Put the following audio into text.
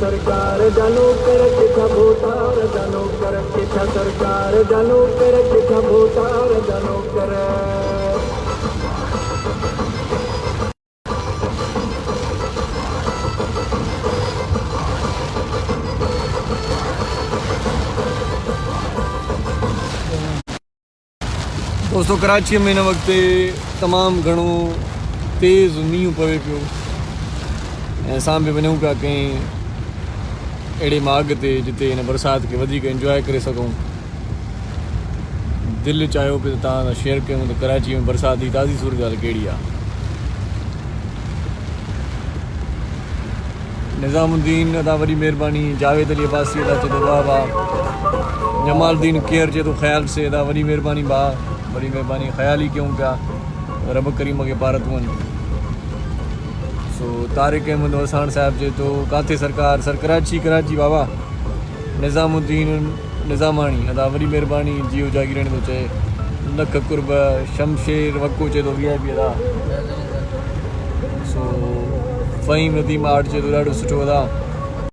सरकार जानो कर किथा भोतार जानो कर किथा सरकार जानो कर किथा भोतार जानो कर दोस्तों कराची में हिन वक़्तु तमामु घणो तेज़ मींहुं पवे पियो ऐं असां बि वञूं पिया कंहिं अहिड़े माॻ ते जिते हिन बरसाति खे वधीक इंजॉय करे सघूं। दिलि चाहियो पियो त तव्हां सां शेयर कयूं त कराची में बरसाति जी ताज़ी सूरत हाल कहिड़ी आहे। निज़ामुद्दीन अदा वॾी महिरबानी, जावेद अली अब्बासी अदा चए थो वाह वाह, जमालुद्दीन केयर चए थो ख़्याल से अदा वॾी महिरबानी भाउ, वॾी महिरबानी, ख़्याल ई कयूं पिया, रब करीम खे पार थियूं वञनि। सो तारिक अहमद वसाण साहिब चए थो काथे सरकार सर कराची कराची बाबा। निज़ामुद्दीन निज़ामाणी अदा वॾी महिरबानी, जियो जागीरणी थो चए, लख कुर्ब, शमशेर वको चए थो VIP अदा। सो फ़हीम नदीम आर्ट चए थो ॾाढो सुठो अदा।